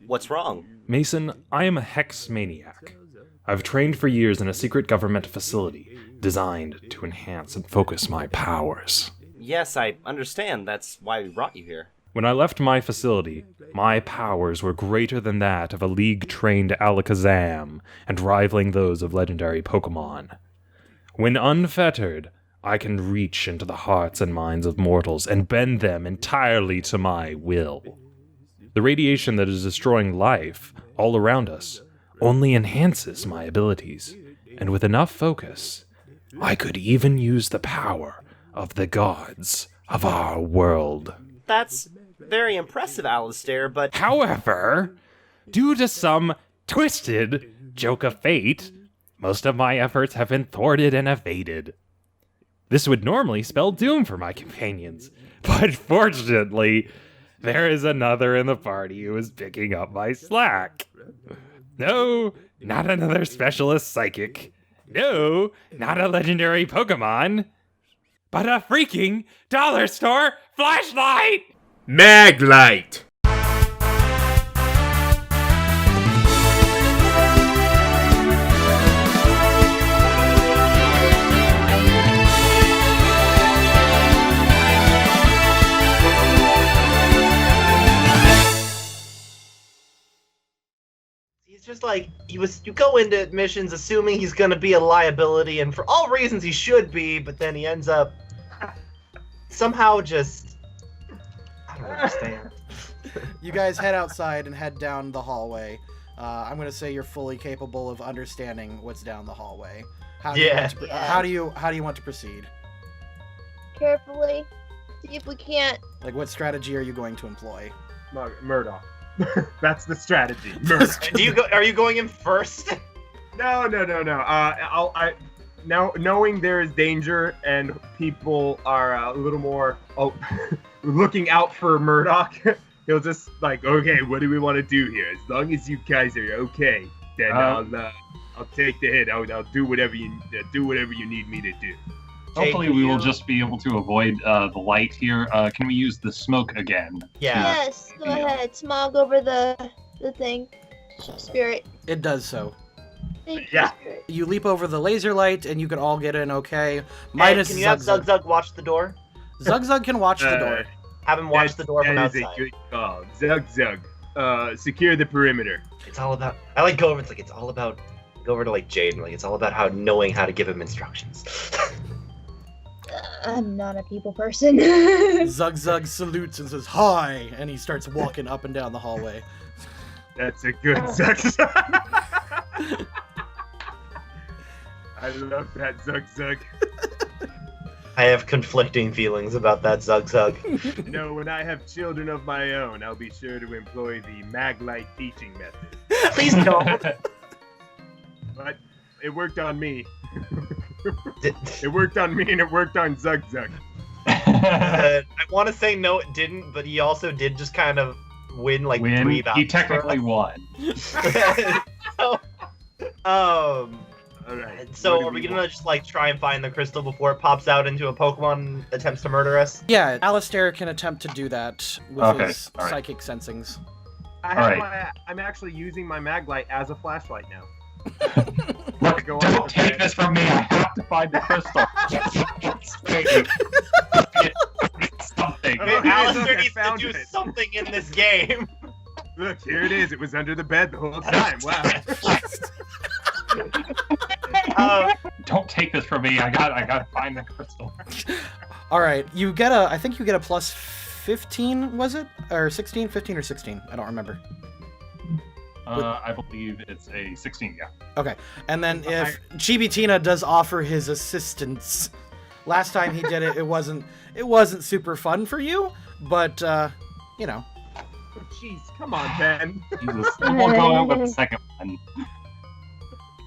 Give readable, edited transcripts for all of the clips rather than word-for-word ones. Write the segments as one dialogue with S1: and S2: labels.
S1: What's wrong?
S2: Mason, I am a hex maniac. I've trained for years in a secret government facility designed to enhance and focus my powers.
S1: Yes, I understand. That's why we brought you here.
S2: When I left my facility, my powers were greater than that of a League-trained Alakazam and rivaling those of legendary Pokemon. When unfettered, I can reach into the hearts and minds of mortals and bend them entirely to my will. The radiation that is destroying life all around us only enhances my abilities, and with enough focus, I could even use the power of the gods of our world.
S1: That's very impressive, Alistair, but...
S2: However, due to some twisted joke of fate, most of my efforts have been thwarted and evaded. This would normally spell doom for my companions, but fortunately, there is another in the party who is picking up my slack. No, not another specialist psychic. No, not a legendary Pokemon, but a freaking dollar store flashlight!
S3: Maglite!
S4: He's just like, you go into missions assuming he's gonna be a liability, and for all reasons he should be, but then he ends up somehow just... I don't understand.
S5: You guys head outside and head down the hallway. I'm gonna say you're fully capable of understanding what's down the hallway. How do you want to proceed?
S6: Carefully. See if we can't.
S5: Like, what strategy are you going to employ?
S3: Murdoch. That's the strategy.
S4: Are you going in first?
S3: No. Now, knowing there is danger and people are a little more looking out for Murdoch, he'll just like, okay, what do we want to do here? As long as you guys are okay, then I'll take the hit. I'll do whatever you need me to do.
S7: Hopefully we will just be able to avoid the light here. Can we use the smoke again?
S4: Yeah.
S6: Yes, go ahead. Smog over the thing. Spirit.
S5: It does so.
S6: Thank
S3: Yeah.
S6: you, Spirit.
S5: You leap over the laser light, and you can all get in okay.
S4: Minus can you have Zug watch the door?
S5: Zug can watch the door.
S4: Have him watch the door from outside.
S3: That is a good call. Zug. Secure the perimeter.
S4: It's all about... I like go over, it's like, it's all about... Go over to, like, Jade, and, like, it's all about knowing how to give him instructions.
S6: I'm not a people person.
S5: Zug salutes and says, "Hi," and he starts walking up and down the hallway.
S3: That's a good Zug. I love that Zug.
S4: I have conflicting feelings about that Zug.
S3: You know, when I have children of my own, I'll be sure to employ the Maglite teaching method.
S4: Please don't.
S3: But it worked on me. It worked on me and it worked on Zug.
S4: I want to say no, it didn't, but he also did just kind of win 3 battles.
S7: He technically won.
S3: Alright.
S4: So are we gonna just try and find the crystal before it pops out into a Pokemon attempts to murder us?
S5: Yeah, Alistair can attempt to do that with his psychic sensings.
S3: I'm actually using my Maglite as a flashlight now.
S7: Look, don't take this from me. I have to find the crystal. Something.
S4: Alistair needs to do something in this game.
S3: Look, here it is. It was under the bed the whole time. Wow.
S7: Don't take this from me. I gotta find the crystal.
S5: All right, I think you get a plus 15, was it? Or 16? 15 or 16? I don't remember.
S7: I believe it's a 16, yeah.
S5: Okay, and then if Chibitina does offer his assistance, last time he did it, it wasn't super fun for you, but you know.
S3: Jeez, come on, Ben.
S7: Jesus, we'll go out with the second one.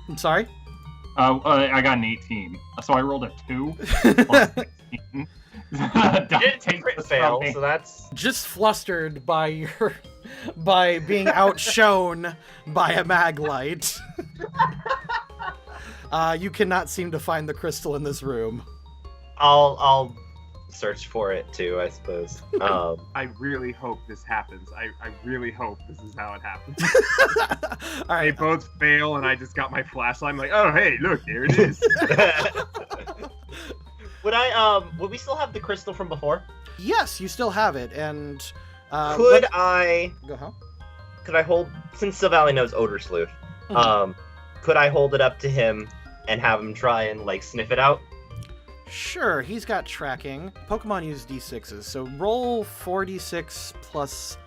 S5: I'm sorry?
S7: I got an 18, so I rolled a 2. Plus 16.
S4: Don't take crit fail, so that's
S5: just flustered by being outshone by a Maglite. You cannot seem to find the crystal in this room.
S4: I'll search for it too, I suppose.
S3: I really hope this happens. I really hope this is how it happens.
S5: All
S3: They
S5: right.
S3: both fail, and I just got my flashlight. I'm like, oh, hey, look, there it is.
S4: Would we still have the crystal from before?
S5: Yes, you still have it, and
S4: Could I hold, since Silvally knows Odor Sleuth, could I hold it up to him and have him try and, like, sniff it out?
S5: Sure, he's got tracking. Pokemon use D6s, so roll 4d6 plus,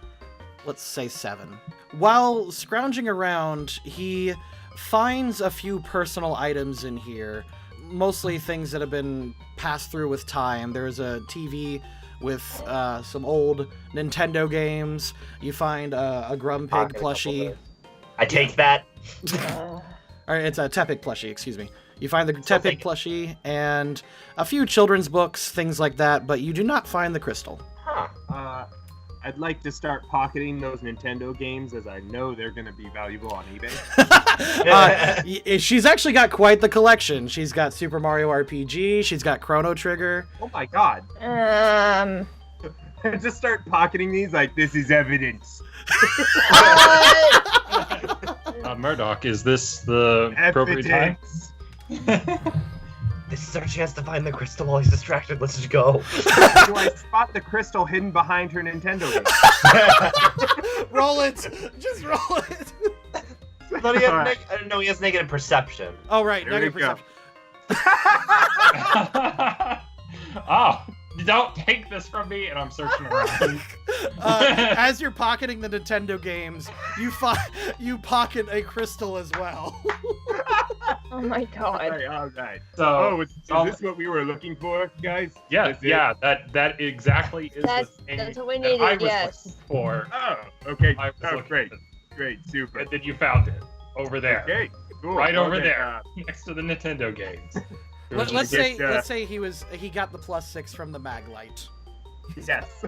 S5: let's say, 7. While scrounging around, he finds a few personal items in here, mostly things that have been passed through with time. There's a TV with some old Nintendo games. You find a Grumpig plushie.
S4: I take that.
S5: Or it's a Tepig plushie, excuse me. You find the Tepig plushie and a few children's books, things like that, but you do not find the crystal.
S3: Huh. I'd like to start pocketing those Nintendo games, as I know they're going to be valuable on eBay.
S5: She's actually got quite the collection. She's got Super Mario RPG. She's got Chrono Trigger.
S3: Oh my god. Just start pocketing these like this is evidence.
S7: Murdoch, is this the appropriate time?
S4: This is our chance to find the crystal while he's distracted. Let's just go.
S3: Do I spot the crystal hidden behind her Nintendo game?
S5: Roll it. Just roll it.
S4: I thought he had I didn't know he has negative perception.
S5: Oh, right.
S3: There
S5: Negative
S3: we go.
S5: perception.
S7: Oh, don't take this from me, and I'm searching around.
S5: As you're pocketing the Nintendo games, you pocket a crystal as well.
S6: Oh my god.
S3: All right.
S7: So,
S3: is this what we were looking for, guys?
S7: yeah,
S3: Is it?
S7: yeah, that exactly is
S6: That's
S7: the thing
S6: what we
S7: that
S6: needed,
S7: I was
S6: yes.
S7: looking for.
S3: Oh, okay.
S7: I was
S3: Oh,
S7: looking
S3: great.
S7: for-
S3: Great, super.
S7: And then you found it over there,
S3: Okay, cool.
S7: right over
S3: Okay,
S7: there, next to the Nintendo games.
S5: Let's
S3: get,
S5: say he got the +6 from the Maglite.
S3: Yes.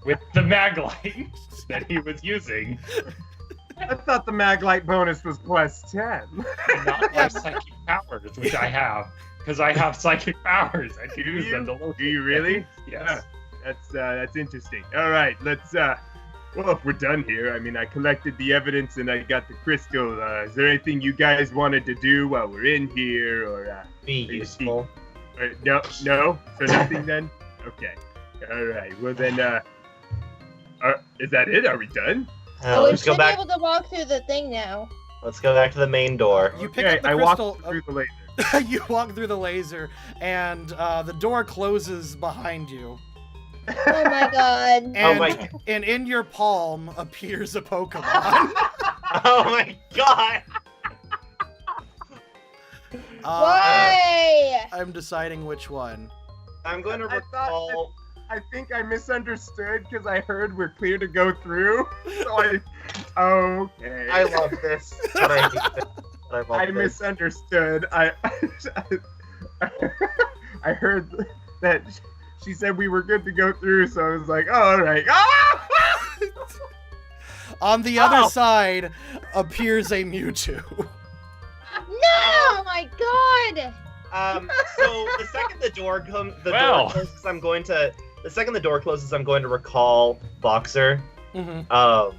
S7: with the mag light that he was using,
S3: I thought the Maglite bonus was +10.
S7: not my psychic powers, which I have, because I have psychic powers. I can use them to locate.
S3: Do you really?
S7: Yes.
S3: That's interesting. All right, let's. Well, if we're done here, I mean, I collected the evidence and I got the crystal. Is there anything you guys wanted to do while we're in here, or?
S4: Be useful.
S3: No. So nothing then. Okay. All right. Well then, is that it? Are we done?
S6: Oh, we
S4: Let's go
S6: should be
S4: back.
S6: able to walk through the thing now.
S4: Let's go back to the main door.
S5: You pick
S3: Okay,
S5: up the
S3: I
S5: crystal.
S3: walked through the laser.
S5: You walk through the laser, and the door closes behind you.
S6: Oh my god.
S5: And,
S4: Oh my-
S5: and in your palm appears a Pokemon.
S4: Oh my god!
S6: Why?
S5: I'm deciding which one.
S4: I'm going to
S3: I thought
S4: recall.
S3: I think I misunderstood because I heard we're clear to go through. So okay.
S4: I love this. But I hate this. But I love
S3: I
S4: this.
S3: misunderstood. I heard that she said we were good to go through, so I was like, oh, all right. Ah!
S5: On the other side appears a Mewtwo.
S6: No! Oh my god!
S4: So the second the door comes,
S7: Well.
S4: The second the door closes, I'm going to recall Boxer.
S5: Mm-hmm.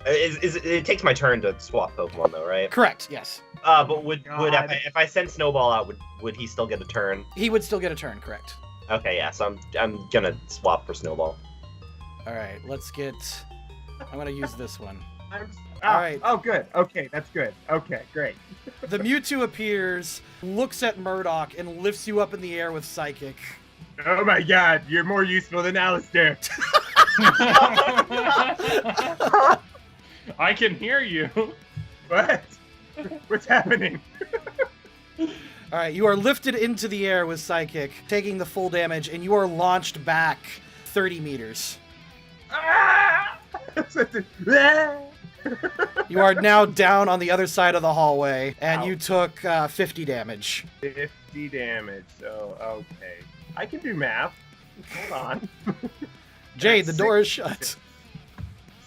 S4: It takes my turn to swap Pokemon though, right?
S5: Correct, yes.
S4: But would
S3: God.
S4: if I send Snowball out, would he still get a turn?
S5: He would still get a turn, correct.
S4: Okay, yeah. So I'm gonna swap for Snowball.
S5: Alright, I'm gonna use this one.
S3: All
S5: right.
S3: Oh, good. Okay, that's good. Okay, great.
S5: The Mewtwo appears, looks at Murdoch, and lifts you up in the air with Psychic.
S3: Oh my God, you're more useful than Alistair.
S7: I can hear you.
S3: What? What's happening?
S5: Alright, you are lifted into the air with Psychic, taking the full damage, and you are launched back 30 meters.
S3: Ah!
S5: You are now down on the other side of the hallway, and you took 50 damage.
S3: 50 damage. So okay, I can do math. Hold on.
S5: Jade, the door is shut.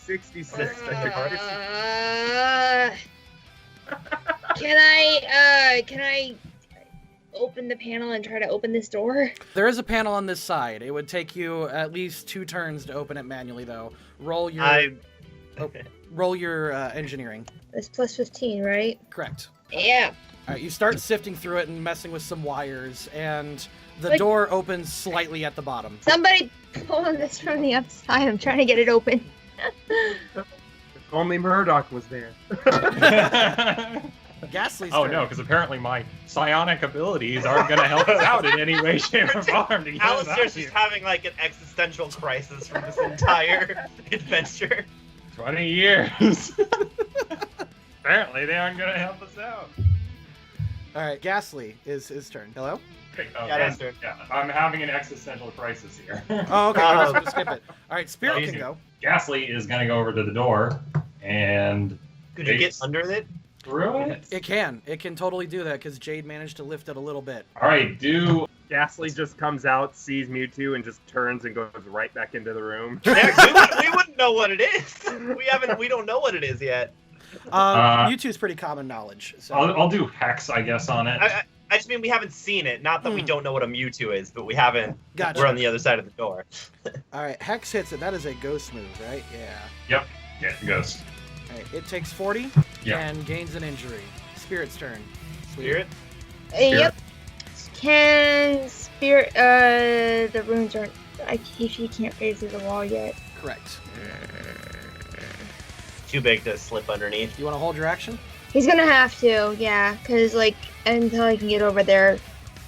S3: 66.
S6: Can I open the panel and try to open this door?
S5: There is a panel on this side. It would take you at least 2 turns to open it manually, though. Roll your engineering.
S6: It's plus 15, right?
S5: Correct.
S6: Yeah.
S5: All right, you start sifting through it and messing with some wires, and the door opens slightly at the bottom.
S6: Somebody pull on this from the outside. I'm trying to get it open.
S3: If only Murdoch was there.
S5: Ghastly's
S7: Oh
S5: turn.
S7: no, because apparently my psionic abilities aren't going to help us out in any way, shape, or form. To get us out
S4: Alistair's
S7: here.
S4: just having like an existential crisis from this entire adventure.
S7: 20 years. Apparently they aren't going to help us out.
S5: All right, Ghastly is his turn. Hello?
S7: Okay,
S4: Yeah, that's true.
S7: yeah, I'm having an existential crisis here.
S5: Oh, okay. We're just gonna skip it. All right, Spirit can go.
S7: Ghastly is going to go over to the door and
S4: Could you get under it?
S7: through it.
S5: It can. It can totally do that because Jade managed to lift it a little bit.
S7: All right, do
S3: Ghastly just comes out, sees Mewtwo, and just turns and goes right back into the room.
S4: We wouldn't know what it is. We don't know what it is yet.
S5: Mewtwo's pretty common knowledge. So.
S7: I'll do Hex, I guess, on it.
S4: I just mean we haven't seen it. Not that we don't know what a Mewtwo is, but we haven't.
S5: Gotcha.
S4: We're on the other side of the door.
S5: All right, Hex hits it. That is a ghost move, right? Yeah.
S7: Yeah, Ghost.
S5: All right, it takes 40
S7: Yeah.
S5: and gains an injury. Spirit's turn.
S4: Spirit?
S6: Yep. Can Spirit, the runes aren't, he can't phase through the wall yet.
S5: Correct.
S4: Too big to slip underneath.
S5: You want to hold your action?
S6: He's gonna have to, yeah, because, like, until I can get over there,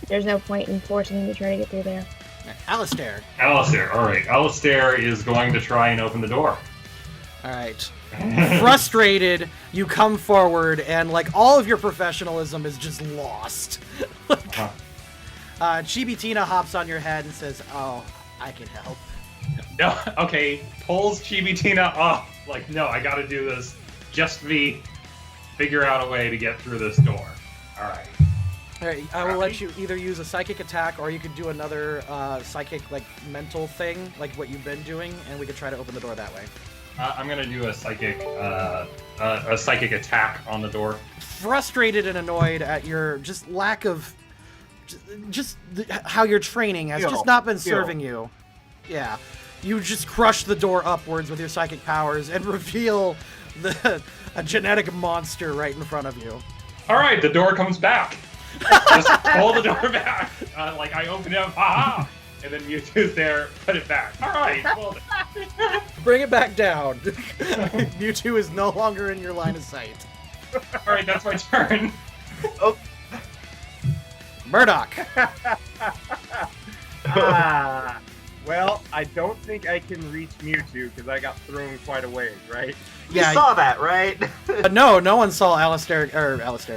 S6: there's no point in forcing him to try to get through there.
S5: All right, Alistair.
S7: Alistair, all right. Alistair is going to try and open the door.
S5: All right. Frustrated, you come forward, and, like, all of your professionalism is just lost. Chibitina hops on your head and says, "Oh, I can help."
S7: No, okay, pulls Chibitina off. Like, no, I gotta do this. Just me. Figure out a way to get through this door. Alright.
S5: All right, I will let you either use a psychic attack or you could do another psychic, like, mental thing, like what you've been doing, and we could try to open the door that way.
S7: I'm gonna do a psychic attack on the door.
S5: Frustrated and annoyed at your just lack of, how your training has just not been serving you. Yeah, you just crush the door upwards with your psychic powers and reveal a genetic monster right in front of you.
S7: Alright, the door comes back. Just pull the door back. Like, I open it up, haha! And then Mewtwo's there, put it back. Alright, pulled it.
S5: Bring it back down. Mewtwo is no longer in your line of sight.
S7: Alright, that's my turn.
S4: Oh,
S5: Murdoch.
S3: Well, I don't think I can reach Mewtwo because I got thrown quite a ways, right?
S4: you saw that, right?
S5: No one saw Alistair.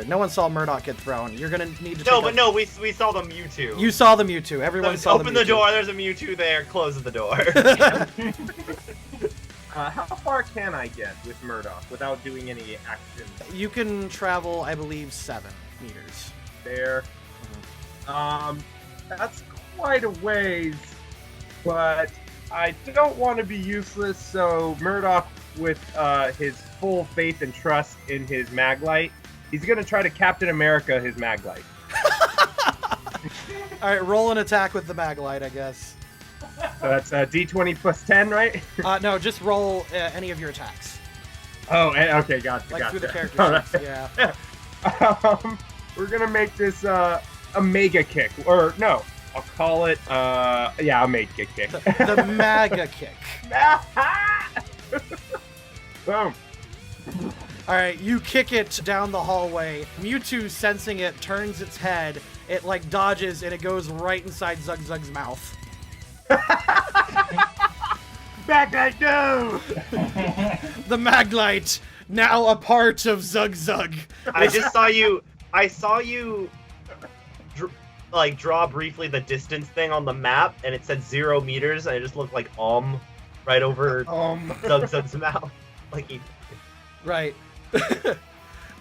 S5: No one saw Murdoch get thrown. You're gonna need to.
S4: We saw the Mewtwo.
S5: You saw the Mewtwo. Everyone saw
S4: Open
S5: the Mewtwo.
S4: the door. There's a Mewtwo there. Close the door.
S3: How far can I get with Murdoch without doing any action?
S5: You can travel, I believe, 7 meters.
S3: There. That's quite a ways, but I don't want to be useless, so Murdoch, with his full faith and trust in his Maglite, he's going to try to Captain America his Maglite.
S5: Alright, roll an attack with the Maglite, I guess.
S3: So that's D20 plus 10, right?
S5: No, just roll any of your attacks.
S3: Oh, okay, gotcha,
S5: Like through the character
S3: All right.
S5: sheets, yeah.
S3: We're going to make this a Mega Kick, or no, I'll call it, a Mega Kick.
S5: The Maga Kick.
S3: Boom.
S5: Alright, you kick it down the hallway. Mewtwo, sensing it, turns its head. It, like, dodges, and it goes right inside Zug's mouth.
S3: Maglite, no!
S5: The Maglite, now a part of Zug.
S4: I saw you draw briefly the distance thing on the map, and it said 0 meters, and it just looked like right over Zug's mouth. Like he.
S5: Right.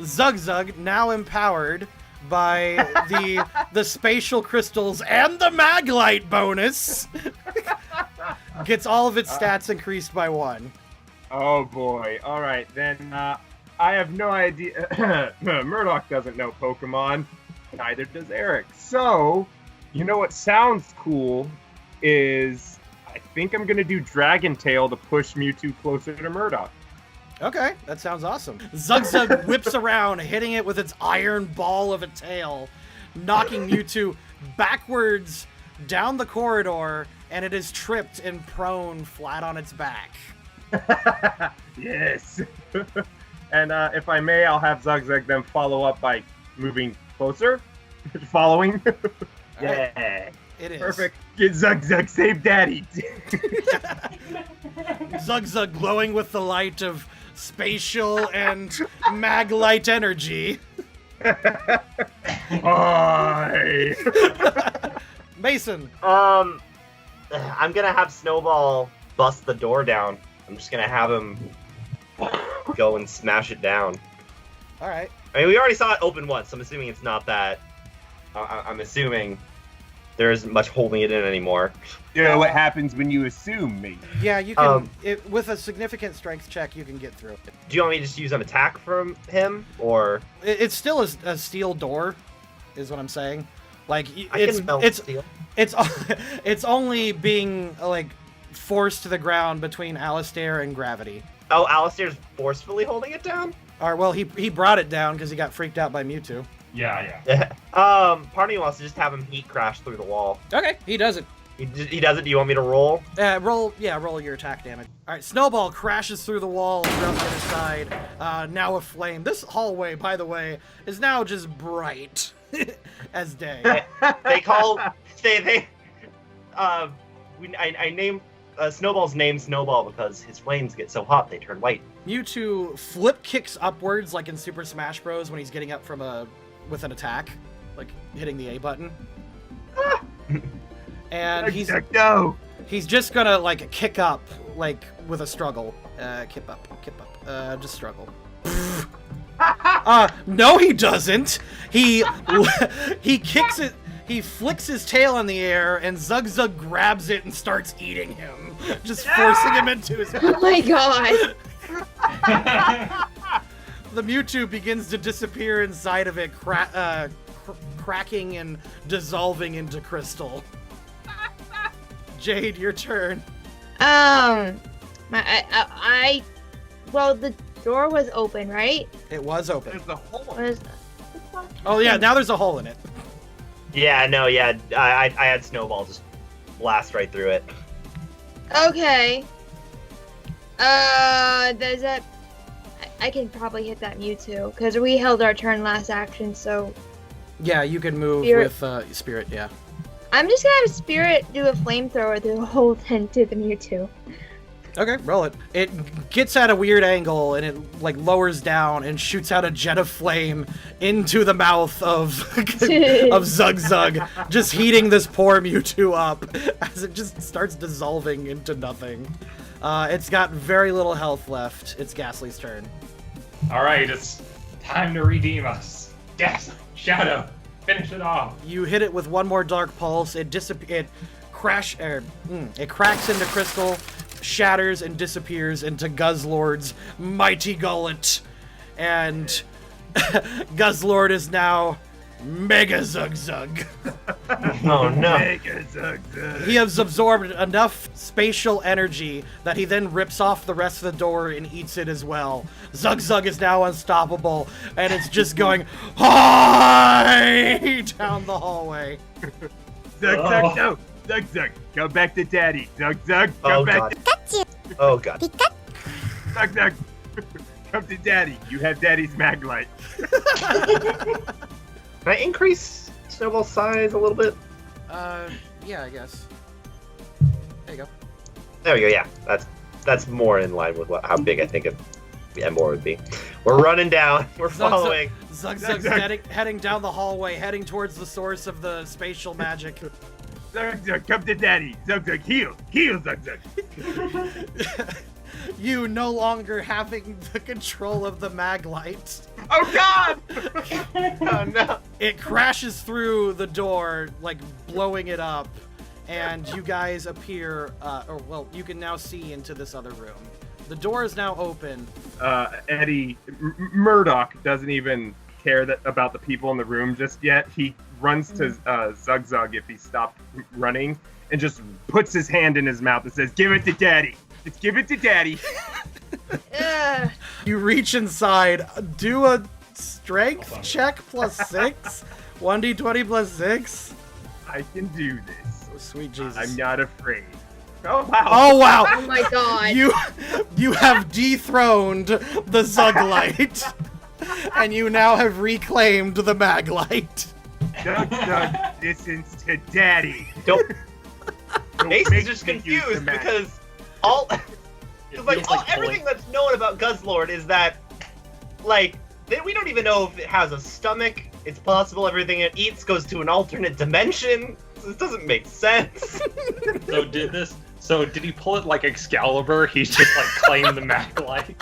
S5: Zug, now empowered by the spatial crystals and the Maglite bonus, gets all of its stats increased by 1.
S3: Oh boy. Alright, then I have no idea. Murdoch doesn't know Pokemon. neither does Eric. So, you know what sounds cool is I think I'm gonna do Dragon Tail to push Mewtwo closer to Murdoch.
S5: Okay, that sounds awesome. Zug whips around, hitting it with its iron ball of a tail, knocking Mewtwo backwards down the corridor, and it is tripped and prone flat on its back.
S3: Yes. And if I may, I'll have Zug then follow up by moving closer. Following. Yeah.
S5: It is.
S3: Perfect. Get Zug, save Daddy.
S5: Zug glowing with the light of spatial and mag light energy.
S3: Hi.
S5: Mason.
S4: I'm gonna have Snowball bust the door down. I'm just gonna have him go and smash it down.
S5: All right.
S4: I mean, we already saw it open once, so I'm assuming it's not that. I'm assuming there isn't much holding it in anymore.
S3: You know what happens when you assume me.
S5: Yeah, you can. With a significant strength check, you can get through it.
S4: Do you want me to just use an attack from him, or
S5: It's still a steel door, is what I'm saying. Like
S4: I can melt steel?
S5: it's only being like forced to the ground between Alistair and gravity.
S4: Oh, Alistair's forcefully holding it down?
S5: Or well, he brought it down because he got freaked out by Mewtwo.
S7: Yeah.
S4: Part of me wants to just have him heat crash through the wall.
S5: Okay, he does it.
S4: He does it. Do you want me to roll?
S5: Roll your attack damage. All right, Snowball crashes through the wall around the other side, now aflame. This hallway, by the way, is now just bright as day.
S4: I named Snowball's name Snowball because his flames get so hot they turn white.
S5: Mewtwo flip kicks upwards like in Super Smash Bros. When he's getting up with an attack, like hitting the A button. And he's just gonna like kick up like with a struggle. Kip up, just struggle. No, he doesn't. He kicks it. He flicks his tail in the air, and Zug grabs it and starts eating him, just forcing him into his mouth.
S6: Oh my god.
S5: The Mewtwo begins to disappear inside of it, cracking and dissolving into crystal. Jade, your turn.
S6: Well, the door was open, right?
S5: It was open.
S3: There's a hole.
S6: What is
S5: Oh yeah, now there's a hole in it.
S4: Yeah, no, yeah. I had Snowball just blast right through it.
S6: Okay. Does that... I can probably hit that Mewtwo, because we held our turn last action, so...
S5: Yeah, you can move
S6: Spirit.
S5: with Spirit, yeah.
S6: I'm just gonna have Spirit do a flamethrower through the hole then to the Mewtwo.
S5: Okay, roll it. It gets at a weird angle, and it like lowers down and shoots out a jet of flame into the mouth of of Zug, just heating this poor Mewtwo up as it just starts dissolving into nothing. It's got very little health left. It's Ghastly's turn.
S7: All right, it's time to redeem us. Yes, Shadow, finish it off.
S5: You hit it with one more Dark Pulse. It cracks into crystal, shatters and disappears into Suggs Lord's mighty gullet, and Suggs Lord is now Mega Zug.
S4: Oh no.
S3: Mega Zug.
S5: He has absorbed enough spatial energy that he then rips off the rest of the door and eats it as well. Zug is now unstoppable, and it's just going hi down the hallway.
S3: Zug, no. Zug, go back to Daddy. Zug, go
S4: Oh
S3: back
S4: god.
S3: to
S4: Oh god.
S3: Zug. Come to Daddy. You have Daddy's Maglite.
S4: Can I increase Snowball's size a little bit?
S5: Yeah, I guess. There you go.
S4: There we go. Yeah, that's more in line with how big I think more would be. We're running down. We're following.
S5: Zug's heading down the hallway, heading towards the source of the spatial magic.
S3: Zug, come to Daddy. Zug, heal, Zug.
S5: You no longer having the control of the Maglite.
S3: Oh God!
S4: Oh no.
S5: It crashes through the door, like blowing it up, and you guys appear, you can now see into this other room. The door is now open.
S3: Eddie, Murdoch doesn't even care about the people in the room just yet, he runs to Zug if he stopped running and just puts his hand in his mouth and says, "Give it to Daddy. Just give it to Daddy."
S5: You reach inside, do a strength check plus 6, 1d20 plus 6.
S3: I can do this.
S5: Oh, sweet Jesus.
S3: I'm not afraid. Oh wow.
S5: Oh wow.
S6: Oh my god.
S5: You have dethroned the Zuglite, and you now have reclaimed the Maglite.
S3: Zug listens to Daddy.
S4: Don't.
S3: Don't
S4: Ace
S3: make
S4: is just
S3: me use the
S4: confused
S3: Mag.
S4: because
S7: It
S4: like
S7: feels like
S4: everything that's known about Suggs Lord is that, like, we don't even know if it has a stomach. It's possible everything it eats goes to an alternate dimension. So this doesn't make sense.
S7: So did he pull it like Excalibur? He's just like claimed the Maglite.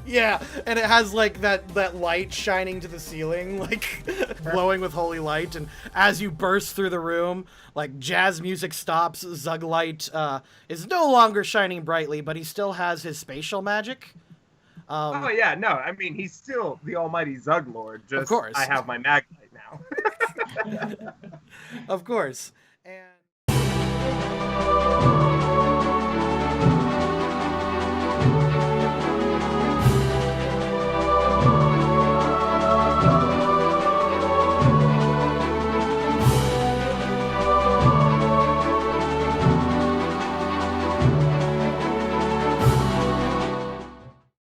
S5: Yeah, and it has like that light shining to the ceiling, like glowing with holy light. And as you burst through the room, like jazz music stops. Zuglite is no longer shining brightly, but he still has his spatial magic.
S3: Oh yeah, no, I mean he's still the almighty Zug Lord. Just
S5: Of course.
S3: I have my Maglite now.
S5: Of course.